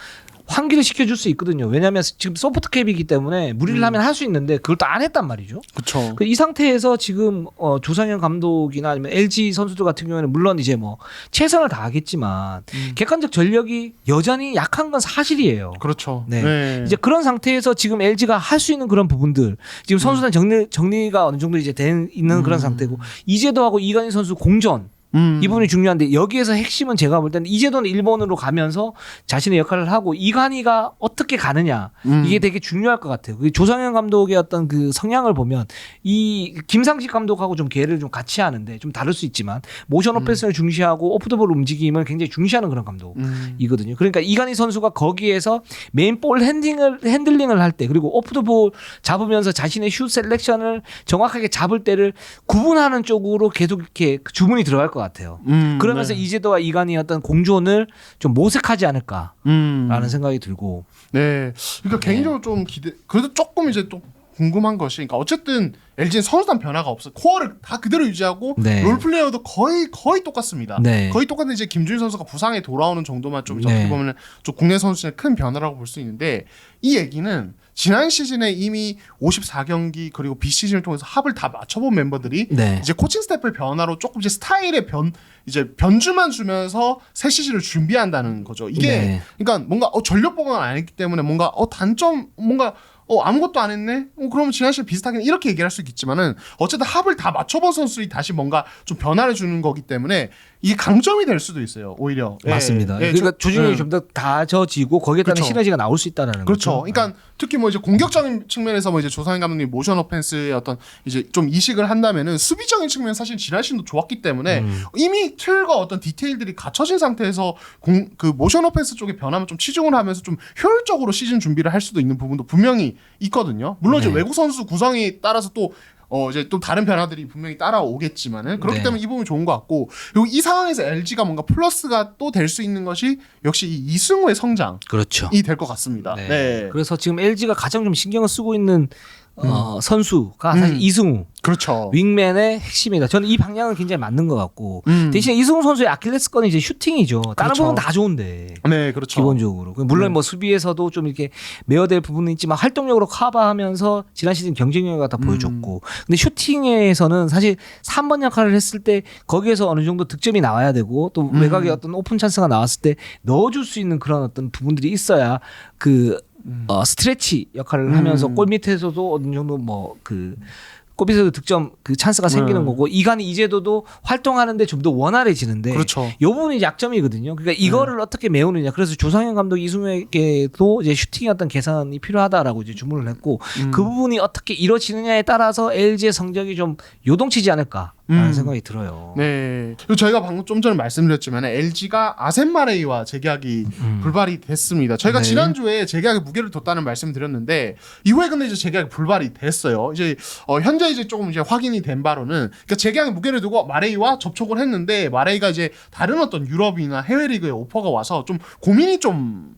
환기를 시켜줄 수 있거든요. 왜냐하면 지금 소프트 캡이기 때문에 무리를 하면 할 수 있는데 그걸 또 안 했단 말이죠. 그렇죠. 이 상태에서 지금 조상현 감독이나 아니면 LG 선수들 같은 경우에는 물론 이제 뭐 최선을 다하겠지만 객관적 전력이 여전히 약한 건 사실이에요. 그렇죠. 네. 이제 그런 상태에서 지금 LG가 할 수 있는 그런 부분들 지금 선수단 정리가 어느 정도 이제 있는 그런 상태고 이재도하고 이관인 선수 공전 이 부분이 중요한데 여기에서 핵심은 제가 볼 때는 이재도는 일본으로 가면서 자신의 역할을 하고 이관희가 어떻게 가느냐 이게 되게 중요할 것 같아요. 조상현 감독의 어떤 그 성향을 보면 이 김상식 감독하고 좀 계를 좀 같이 하는데 좀 다를 수 있지만 모션 오페스를 중시하고 오프더볼 움직임을 굉장히 중시하는 그런 감독이거든요. 그러니까 이관희 선수가 거기에서 메인 볼 핸들링을 할 때 그리고 오프더볼 잡으면서 자신의 슛 셀렉션을 정확하게 잡을 때를 구분하는 쪽으로 계속 이렇게 주문이 들어갈 것 같아요. 그러면서 이재도와 이관희 어떤 공존을 좀 모색하지 않을까라는 생각이 들고. 네. 그러니까 개인적으로 좀 그래도 조금 이제 또 궁금한 것이, 그러니까 어쨌든 LG는 선수단 변화가 없어. 코어를 다 그대로 유지하고 롤 플레이어도 거의 똑같습니다. 거의 똑같은데 이제 김준일 선수가 부상에 돌아오는 정도만 좀 어떻게 보면 좀 국내 선수 중에 큰 변화라고 볼 수 있는데 이 얘기는 지난 시즌에 이미 54경기 그리고 비시즌을 통해서 합을 다 맞춰본 멤버들이 이제 코칭 스태프의 변화로 조금 이제 스타일의 변주만 주면서 새 시즌을 준비한다는 거죠. 이게 그러니까 뭔가 전력 보강을 안 했기 때문에 뭔가 단점 뭔가 아무것도 안 했네? 그러면 지난 시즌 비슷하게 이렇게 얘기할 수 있겠지만은 어쨌든 합을 다 맞춰본 선수들이 다시 뭔가 좀 변화를 주는 거기 때문에 이게 강점이 될 수도 있어요. 오히려. 맞습니다. 그러니까 조직력이 좀 더 다져지고 거기에 따른 시너지가 나올 수 있다는 거죠. 거죠. 그러니까 특히 뭐 이제 공격적인 측면에서 뭐 이제 조상현 감독님 모션 오펜스의 어떤 이제 좀 이식을 한다면은 수비적인 측면 사실 지난 시즌도 좋았기 때문에 이미 틀과 어떤 디테일들이 갖춰진 상태에서 그 모션 오펜스 쪽에 변화만 좀 치중을 하면서 좀 효율적으로 시즌 준비를 할 수도 있는 부분도 분명히 있거든요. 물론 이제 외국 선수 구성에 따라서 또 이제 또 다른 변화들이 분명히 따라오겠지만은 그렇기 때문에 이 부분이 좋은 것 같고, 그리고 이 상황에서 LG가 뭔가 플러스가 또 될 수 있는 것이 역시 이 이승우의 성장이 될 것 같습니다. 그래서 지금 LG가 가장 좀 신경을 쓰고 있는 선수가 사실 이승우. 그렇죠. 윙맨의 핵심이다. 저는 이 방향은 굉장히 맞는 것 같고 대신에 이승우 선수의 아킬레스건이 이제 슈팅이죠. 다른 부분 다 좋은데. 네, 그렇죠. 기본적으로. 물론 뭐 수비에서도 좀 이렇게 메어될 부분은 있지만 활동력으로 커버하면서 지난 시즌 경쟁력을 갖다 보여줬고. 근데 슈팅에서는 사실 3번 역할을 했을 때 거기에서 어느 정도 득점이 나와야 되고 또 외곽에 어떤 오픈 찬스가 나왔을 때 넣어줄 수 있는 그런 어떤 부분들이 있어야 스트레치 역할을 하면서 골 밑에서도 어느 정도 골 밑에서 득점 찬스가 생기는 거고 이관희 이재도도 활동하는데 좀 더 원활해지는데 이 부분이 약점이거든요. 그러니까 이거를 어떻게 메우느냐. 그래서 조상현 감독 이승우에게도 이제 슈팅의 어떤 개선이 필요하다라고 이제 주문을 했고 그 부분이 어떻게 이루어지느냐에 따라서 LG의 성적이 좀 요동치지 않을까라는 생각이 들어요. 네. 그리고 저희가 방금 좀 전에 말씀드렸지만 LG가 아셈마레이와 재계약이 불발이 됐습니다. 저희가 지난주에 재계약에 무게를 뒀다는 말씀드렸는데 이후에 근데 이제 재계약이 불발이 됐어요. 이제 현재 이제 조금 이제 확인이 된 바로는 그러니까 재계약에 무게를 두고 마레이와 접촉을 했는데 마레이가 이제 다른 어떤 유럽이나 해외 리그에 오퍼가 와서 좀 고민을 좀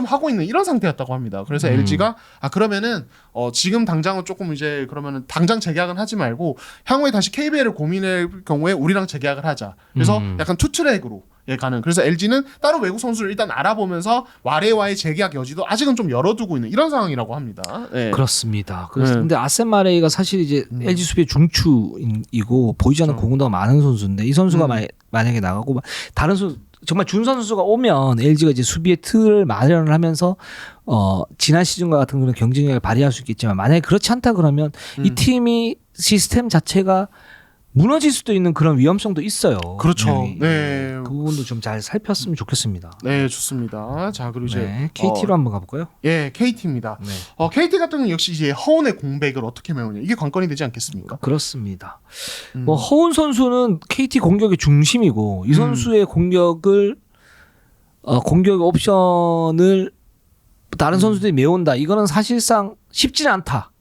하고 있는 이런 상태였다고 합니다. 그래서 LG가 그러면은 지금 당장은 조금 이제 그러면은 당장 재계약은 하지 말고 향후에 다시 KBL을 고민할 경우에 우리랑 재계약을 하자. 그래서 약간 투트랙으로 가는. 그래서 LG는 따로 외국 선수를 일단 알아보면서 마레이와의 재계약 여지도 아직은 좀 열어두고 있는 이런 상황이라고 합니다. 네. 그렇습니다. 근데 아셈 마레이가 사실 이제 LG 수비의 중추이고 보이지 않는 공헌도가 많은 선수인데 이 선수가 만약에 나가고 다른 선수 정말 준 선수가 오면 LG가 이제 수비의 틀을 마련을 하면서 지난 시즌과 같은 그런 경쟁력을 발휘할 수 있겠지만 만약에 그렇지 않다 그러면 이 팀이 시스템 자체가 무너질 수도 있는 그런 위험성도 있어요. 그렇죠. 분명히. 네. 그 부분도 좀 잘 살폈으면 좋겠습니다. 네, 좋습니다. 자, 그리고 이제 KT로 한번 가볼까요? 예, KT입니다. 네. KT 같은 경우는 역시 이제 허운의 공백을 어떻게 메우냐 이게 관건이 되지 않겠습니까? 그렇습니다. 뭐 허운 선수는 KT 공격의 중심이고 이 선수의 공격을 공격 옵션을 다른 선수들이 메운다. 이거는 사실상 쉽지는 않다.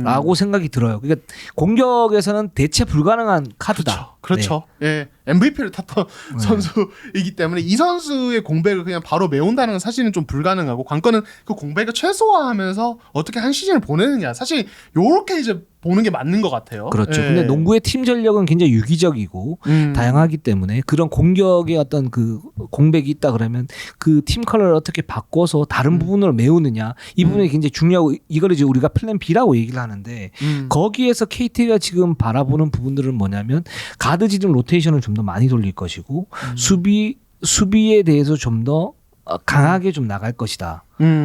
라고 생각이 들어요. 그러니까 공격에서는 대체 불가능한 카드다. 그렇죠. 예, MVP를 탔던 선수이기 때문에 이 선수의 공백을 그냥 바로 메운다는 건 사실은 좀 불가능하고 관건은 그 공백을 최소화하면서 어떻게 한 시즌을 보내느냐. 사실 요렇게 이제 보는 게 맞는 것 같아요. 그렇죠. 예. 근데 농구의 팀 전력은 굉장히 유기적이고 다양하기 때문에 그런 공격의 어떤 그 공백이 있다 그러면 그 팀 컬러를 어떻게 바꿔서 다른 부분으로 메우느냐 이 부분이 굉장히 중요하고 이걸 이제 우리가 플랜 B라고 얘기를 하는데 거기에서 KT가 지금 바라보는 부분들은 뭐냐면 가드 지름 로테이션을 좀 더 많이 돌릴 것이고 수비에 대해서 좀 더 강하게 좀 나갈 것이다.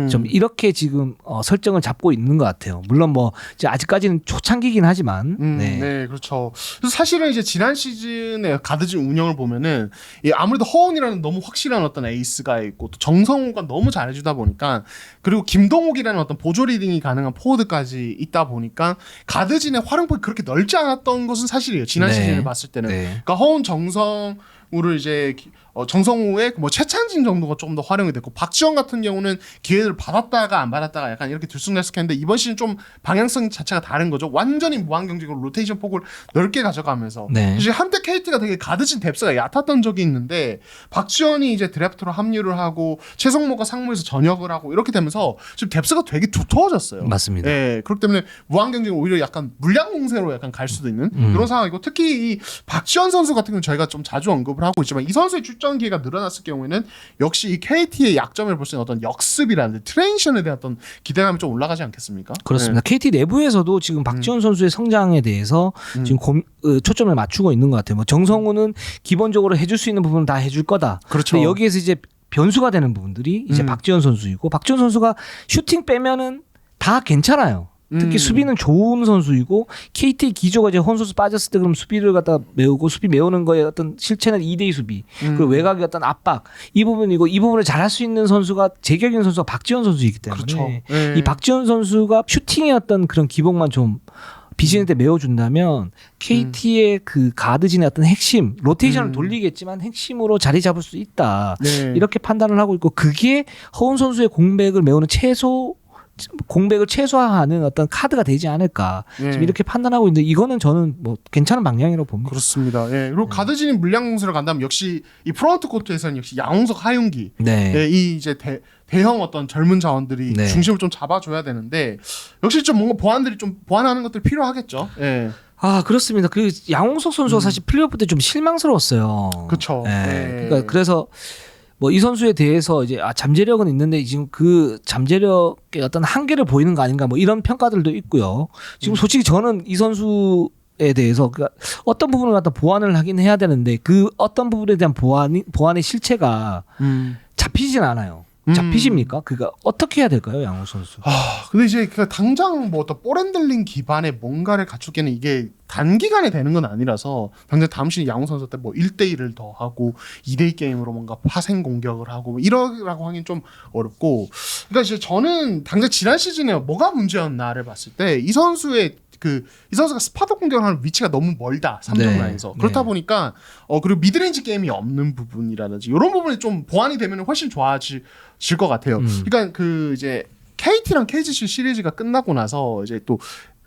좀 이렇게 지금 설정을 잡고 있는 것 같아요. 물론 뭐 이제 아직까지는 초창기긴 하지만. 네, 그렇죠. 그래서 사실은 이제 지난 시즌에 가드진 운영을 보면은 아무래도 허운이라는 너무 확실한 어떤 에이스가 있고 또 정성우가 너무 잘해주다 보니까 그리고 김동욱이라는 어떤 보조 리딩이 가능한 포워드까지 있다 보니까 가드진의 활용폭이 그렇게 넓지 않았던 것은 사실이에요. 지난 시즌을 봤을 때는. 그러니까 허운 정성우를 이제 정성우의 뭐 최찬진 정도가 조금 더 활용이 됐고 박지원 같은 경우는 기회를 받았다가 안 받았다가 약간 이렇게 들쑥날쑥했는데 이번 시즌 좀 방향성 자체가 다른 거죠. 완전히 무한 경쟁으로 로테이션 폭을 넓게 가져가면서 사실 한때 KT가 되게 가드진 뎁스가 얕았던 적이 있는데 박지원이 이제 드래프트로 합류를 하고 최성모가 상무에서 전역을 하고 이렇게 되면서 지금 뎁스가 되게 두터워졌어요. 맞습니다. 예, 그렇기 때문에 무한 경쟁 오히려 약간 물량 공세로 약간 갈 수도 있는 그런 상황이고 특히 이 박지원 선수 같은 경우는 저희가 좀 자주 언급을 하고 있지만 이 선수의 출전 기회가 늘어났을 경우에는 역시 이 KT의 약점을 볼 수 있는 어떤 역습이라든지 트랜지션에 대한 어떤 기대감이 좀 올라가지 않겠습니까? 그렇습니다. KT 내부에서도 지금 박지원 선수의 성장에 대해서 지금 초점을 맞추고 있는 것 같아요. 뭐 정성우는 기본적으로 해줄 수 있는 부분은 다 해줄 거다. 그렇죠. 근데 여기에서 이제 변수가 되는 부분들이 이제 박지원 선수이고 박지원 선수가 슈팅 빼면은 다 괜찮아요. 특히 수비는 좋은 선수이고 KT 기조가 이제 헌 선수 빠졌을 때 그럼 수비를 갖다 메우고 수비 메우는 거에 어떤 실체는 2대2 수비 그리고 외곽의 어떤 압박 이 부분이고 이 부분을 잘할 수 있는 선수가 제격인 선수가 박지원 선수이기 때문에 그렇죠. 이 박지원 선수가 슈팅의 어떤 그런 기복만 좀 비시즌 때 메워준다면 KT의 그 가드진의 어떤 핵심 로테이션을 돌리겠지만 핵심으로 자리 잡을 수 있다 이렇게 판단을 하고 있고 그게 허운 선수의 공백을 메우는 공백을 최소화하는 어떤 카드가 되지 않을까 지금 이렇게 판단하고 있는데 이거는 저는 뭐 괜찮은 방향이라고 봅니다. 그렇습니다. 예. 그리고 가드진이 물량 공세를 간다면 역시 이 프론트 코트에서는 역시 양홍석, 하윤기 이 이제 대형 어떤 젊은 자원들이 중심을 좀 잡아줘야 되는데 역시 좀 뭔가 보완들이 좀 보완하는 것들이 필요하겠죠. 예. 아 그렇습니다. 그 양홍석 선수가 사실 플레이오프 때 좀 실망스러웠어요. 그렇죠. 그러니까 그래서 뭐 이 선수에 대해서 이제 잠재력은 있는데 지금 그 잠재력의 어떤 한계를 보이는 거 아닌가 뭐 이런 평가들도 있고요. 지금 솔직히 저는 이 선수에 대해서 그러니까 어떤 부분을 갖다 보완을 하긴 해야 되는데 그 어떤 부분에 대한 보완의 실체가 잡히진 않아요. 잡히십니까? 그러니까 어떻게 해야 될까요, 양호 선수? 근데 이제 그 당장 뭐 어떤 볼핸들링 기반의 뭔가를 갖추기에는 이게 단기간에 되는 건 아니라서 당장 다음 시즌 양호 선수 때 뭐 1대1을 더 하고 2대2 게임으로 뭔가 파생 공격을 하고 뭐 이러라고 하긴 좀 어렵고 그러니까 이제 저는 당장 지난 시즌에 뭐가 문제였나를 봤을 때 이 선수의 이 선수가 스파더 공격을 하는 위치가 너무 멀다 3점 라인에서 그렇다 보니까 그리고 미드레인지 게임이 없는 부분이라든지 이런 부분이 좀 보완이 되면 훨씬 좋아질 것 같아요. 그러니까 그 이제 KT랑 KGC 시리즈가 끝나고 나서 이제 또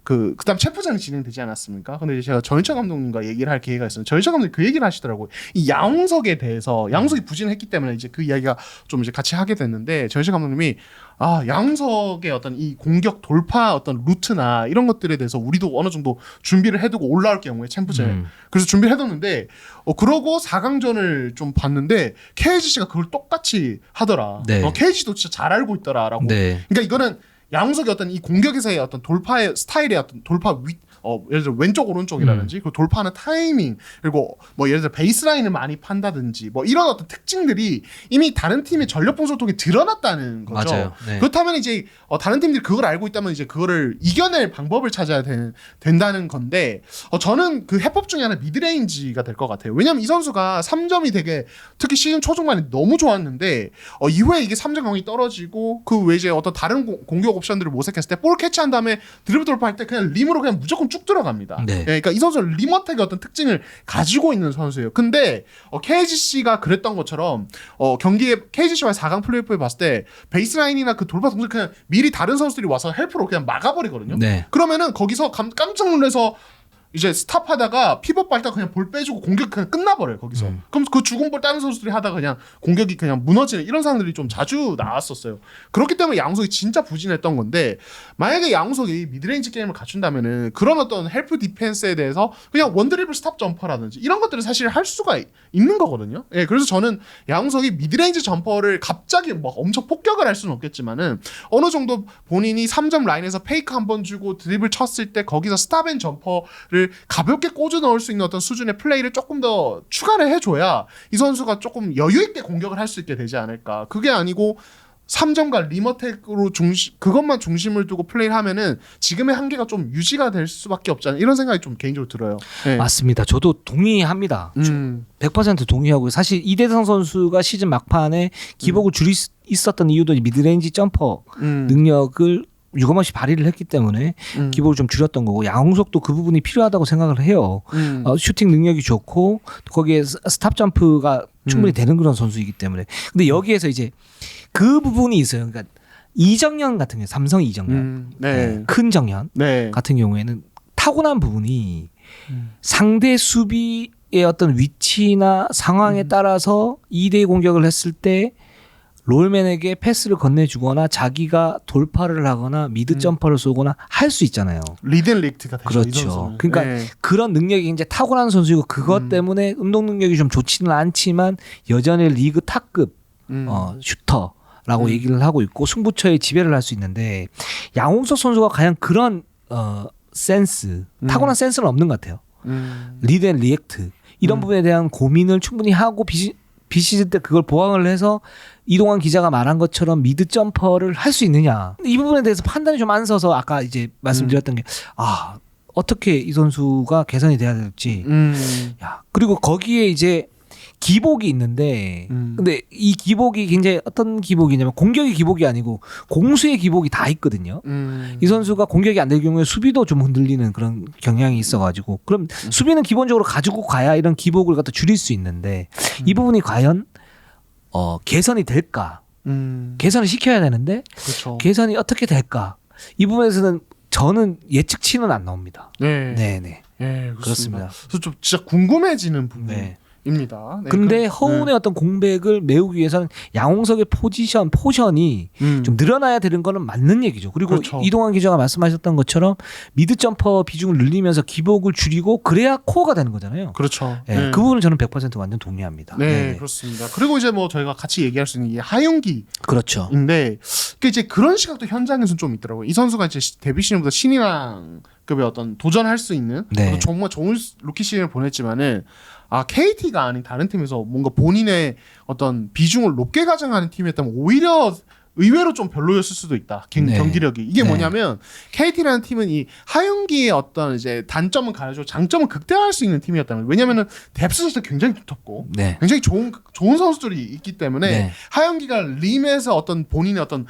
그다음 챔프전이 진행되지 않았습니까? 근데 이제 제가 전희철 감독님과 얘기를 할 기회가 있었는데 전희철 감독님 그 얘기를 하시더라고요. 이 양홍석에 대해서 양홍석이 부진했기 때문에 이제 그 이야기가 좀 이제 같이 하게 됐는데 전희철 감독님이 양홍석의 어떤 이 공격 돌파 어떤 루트나 이런 것들에 대해서 우리도 어느 정도 준비를 해두고 올라올 경우에 챔프전 그래서 준비를 해뒀는데 그러고 4강전을 좀 봤는데 KGC가 그걸 똑같이 하더라. KG도 진짜 잘 알고 있더라라고. 그러니까 이거는 양홍석의 어떤 이 공격에서의 어떤 돌파의 스타일의 어떤 돌파 예를 들어 왼쪽 오른쪽이라든지 그 돌파하는 타이밍 그리고 뭐 예를 들어 베이스라인을 많이 판다든지 뭐 이런 어떤 특징들이 이미 다른 팀의 전력 분석통에 드러났다는 거죠. 맞아요. 네. 그렇다면 이제 다른 팀들이 그걸 알고 있다면 이제 그거를 이겨낼 방법을 찾아야 된다는 건데 저는 그 해법 중에 하나 미드레인지가 될 것 같아요. 왜냐면 이 선수가 3점이 되게 특히 시즌 초중반에 너무 좋았는데 이후에 이게 3점 경이 떨어지고 그 외에 이제 어떤 다른 공격 옵션들을 모색했을 때 볼 캐치한 다음에 드리블 돌파할 때 그냥 림으로 그냥 무조건 쭉 들어갑니다. 네. 그러니까 이 선수는 림어택의 어떤 특징을 가지고 있는 선수예요. 근데 KGC가 그랬던 것처럼 경기에 KGC와의 4강 플레이오프에 봤을 때 베이스라인이나 그 돌파 동작 그냥 미리 다른 선수들이 와서 헬프로 그냥 막아버리거든요. 네. 그러면은 거기서 깜짝 놀라서 이제 스탑하다가 피벗 밟다 그냥 볼 빼주고 공격 그냥 끝나버려요 거기서. 그럼 그 죽은 볼 다른 선수들이 하다가 그냥 공격이 그냥 무너지는 이런 상황들이 좀 자주 나왔었어요. 그렇기 때문에 양홍석이 진짜 부진했던 건데 만약에 양홍석이 미드레인지 게임을 갖춘다면은 그런 어떤 헬프 디펜스에 대해서 그냥 원드리블 스탑 점퍼라든지 이런 것들을 사실 할 수가 있는 거거든요. 예, 그래서 저는 양홍석이 미드레인지 점퍼를 갑자기 막 엄청 폭격을 할 수는 없겠지만은 어느 정도 본인이 3점 라인에서 페이크 한번 주고 드리블 쳤을 때 거기서 스탑 앤 점퍼를 가볍게 꽂아 넣을 수 있는 어떤 수준의 플레이를 조금 더 추가를 해줘야 이 선수가 조금 여유 있게 공격을 할 수 있게 되지 않을까. 그게 아니고 3점과 리머텍으로 그것만 중심을 두고 플레이를 하면은 지금의 한계가 좀 유지가 될 수밖에 없잖아요. 이런 생각이 좀 개인적으로 들어요. 네. 맞습니다. 저도 동의합니다. 100% 동의하고요. 사실 이대성 선수가 시즌 막판에 기복을 줄이 있었던 이유도 미드레인지 점퍼 능력을 유감없이 발휘를 했기 때문에 기복을 좀 줄였던 거고 양홍석도 그 부분이 필요하다고 생각을 해요. 슈팅 능력이 좋고 거기에 스탑 점프가 충분히 되는 그런 선수이기 때문에. 근데 여기에서 이제 그 부분이 있어요. 그러니까 이정현 같은 경우 삼성 이정현 네. 큰 정현 네. 같은 경우에는 타고난 부분이 상대 수비의 어떤 위치나 상황에 따라서 2대2 공격을 했을 때 롤맨에게 패스를 건네주거나 자기가 돌파를 하거나 미드 점퍼를 쏘거나 할 수 있잖아요. 리드앤리크트가 되죠. 그렇죠. 그러니까 네. 그런 능력이 이제 탁월한 선수이고 그것 때문에 운동 능력이 좀 좋지는 않지만 여전히 리그 탑급 슈터라고 얘기를 하고 있고 승부처에 지배를 할 수 있는데 양홍석 선수가 과연 그런 센스, 타고난 센스는 없는 것 같아요. 리드앤리액트 이런 부분에 대한 고민을 충분히 하고 비시즌 때 그걸 보강을 해서 이동환 기자가 말한 것처럼 미드 점퍼를 할 수 있느냐. 이 부분에 대해서 판단이 좀 안 서서 아까 이제 말씀드렸던 게 어떻게 이 선수가 개선이 돼야 될지. 그리고 거기에 이제 기복이 있는데 근데 이 기복이 굉장히 어떤 기복이냐면 공격의 기복이 아니고 공수의 기복이 다 있거든요. 이 선수가 공격이 안 될 경우에 수비도 좀 흔들리는 그런 경향이 있어가지고 그럼 수비는 기본적으로 가지고 가야 이런 기복을 갖다 줄일 수 있는데 이 부분이 과연 개선이 될까? 개선을 시켜야 되는데 그렇죠. 개선이 어떻게 될까? 이 부분에서는 저는 예측치는 안 나옵니다. 네. 네. 그렇습니다. 그래서 좀 진짜 궁금해지는 부분. 네. 입니다. 네, 근데 허운의 어떤 공백을 메우기 위해서는 양홍석의 포션이 좀 늘어나야 되는 거는 맞는 얘기죠. 그리고 그렇죠. 이동환 기자가 말씀하셨던 것처럼 미드 점퍼 비중을 늘리면서 기복을 줄이고 그래야 코어가 되는 거잖아요. 그렇죠. 네. 그 부분은 저는 100% 완전 동의합니다. 네, 네네. 그렇습니다. 그리고 이제 뭐 저희가 같이 얘기할 수 있는 게 하윤기인데 그렇죠. 이제 그런 시각도 현장에서는 좀 있더라고요. 이 선수가 이제 데뷔 시즌보다 신인왕급의 어떤 도전할 수 있는 네. 정말 좋은 루키 시즌을 보냈지만은 KT가 아닌 다른 팀에서 뭔가 본인의 어떤 비중을 높게 가져가는 팀이었다면 오히려 의외로 좀 별로였을 수도 있다. 네. 경기력이. 이게 네. 뭐냐면 KT라는 팀은 이 하윤기의 어떤 이제 단점은 가려주고 장점은 극대화할 수 있는 팀이었다면 왜냐면은 뎁스 자체가 굉장히 두텁고 네. 굉장히 좋은 선수들이 있기 때문에 네. 하윤기가 림에서 어떤 본인의 어떤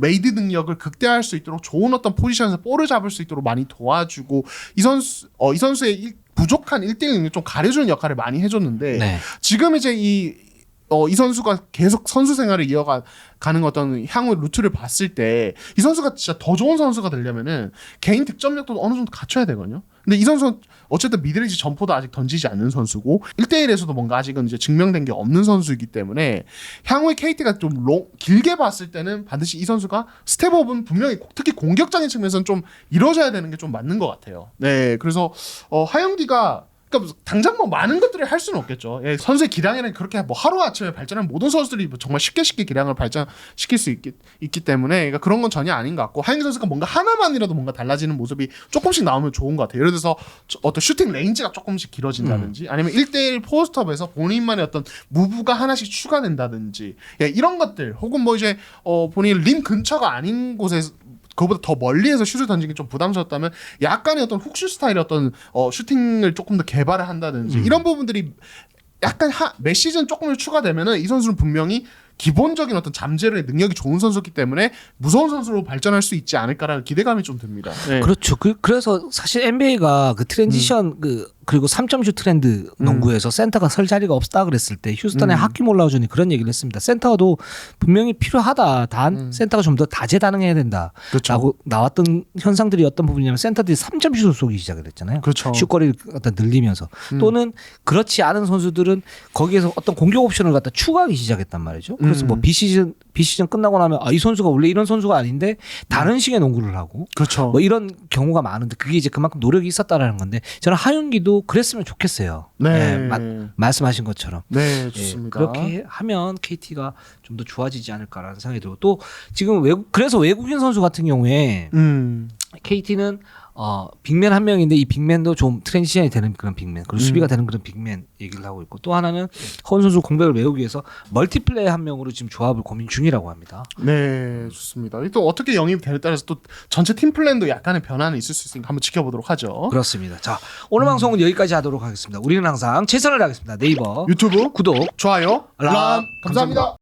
메이드 능력을 극대화할 수 있도록 좋은 어떤 포지션에서 볼을 잡을 수 있도록 많이 도와주고 이 선수의 부족한 1대1 능력 좀 가려주는 역할을 많이 해줬는데 네. 지금 이제 이 선수가 계속 선수 생활을 이어가는 어떤 향후 루트를 봤을 때 이 선수가 진짜 더 좋은 선수가 되려면은 개인 득점력도 어느 정도 갖춰야 되거든요. 근데 이 선수는 어쨌든 미드레인지 점포도 아직 던지지 않는 선수고 1대1에서도 뭔가 아직은 이제 증명된 게 없는 선수이기 때문에 향후에 KT가 좀 길게 봤을 때는 반드시 이 선수가 스텝업은 분명히 특히 공격적인 측면에서는 좀 이루어져야 되는 게 좀 맞는 것 같아요. 네, 그래서 하영기가 그러니까 당장 뭐 많은 것들을 할 수는 없겠죠. 예, 선수의 기량이란 그렇게 뭐 하루 아침에 발전한 모든 선수들이 뭐 정말 쉽게 기량을 발전시킬 수 있기 때문에 그러니까 그런 건 전혀 아닌 것 같고 하영기 선수가 뭔가 하나만이라도 뭔가 달라지는 모습이 조금씩 나오면 좋은 것 같아요. 예를 들어서 어떤 슈팅 레인지가 조금씩 길어진다든지 아니면 1대1 포스트업에서 본인만의 어떤 무브가 하나씩 추가된다든지 예, 이런 것들 혹은 뭐 이제 본인 림 근처가 아닌 곳에서 그거보다 더 멀리에서 슛을 던지기 좀 부담스럽다면 약간의 어떤 훅슛 스타일의 어떤 슈팅을 조금 더 개발을 한다든지 이런 부분들이 약간 몇 시즌 조금씩 추가되면은 이 선수는 분명히 기본적인 어떤 잠재력의 능력이 좋은 선수이기 때문에 무서운 선수로 발전할 수 있지 않을까라는 기대감이 좀 듭니다. 네. 그렇죠. 그래서 사실 NBA가 그 트랜지션 그리고 3점슛 트렌드 농구에서 센터가 설 자리가 없다 그랬을 때 휴스턴의 하킴 올라우전이 그런 얘기를 했습니다. 센터도 분명히 필요하다. 단 센터가 좀 더 다재다능해야 된다라고 그렇죠. 나왔던 현상들이 어떤 부분이냐면 센터들이 3점슛을 쏘기 시작을 했잖아요. 그렇죠. 슛거리를 갖다 늘리면서 또는 그렇지 않은 선수들은 거기에서 어떤 공격 옵션을 갖다 추가하기 시작했단 말이죠. 그래서 뭐 비시즌 끝나고 나면 이 선수가 원래 이런 선수가 아닌데 다른 식의 농구를 하고 그렇죠. 뭐 이런 경우가 많은데 그게 이제 그만큼 노력이 있었다라는 건데 저는 하윤기도 그랬으면 좋겠어요. 네. 말씀하신 것처럼. 네, 예, 좋습니다. 그렇게 하면 KT가 좀 더 좋아지지 않을까라는 생각이 들고 또 지금 그래서 외국인 선수 같은 경우에 KT는 빅맨 한 명인데 이 빅맨도 좀 트랜지션이 되는 그런 빅맨 그리고 수비가 되는 그런 빅맨 얘기를 하고 있고 또 하나는 허은 선수 공백을 메우기 위해서 멀티플레이 한 명으로 지금 조합을 고민 중이라고 합니다. 네, 좋습니다. 또 어떻게 영입이 되느냐에 따라서 또 전체 팀 플랜도 약간의 변화는 있을 수 있으니까 한번 지켜보도록 하죠. 그렇습니다. 자, 오늘 방송은 여기까지 하도록 하겠습니다. 우리는 항상 최선을 다하겠습니다. 네이버 유튜브 구독 좋아요, 알람 감사합니다.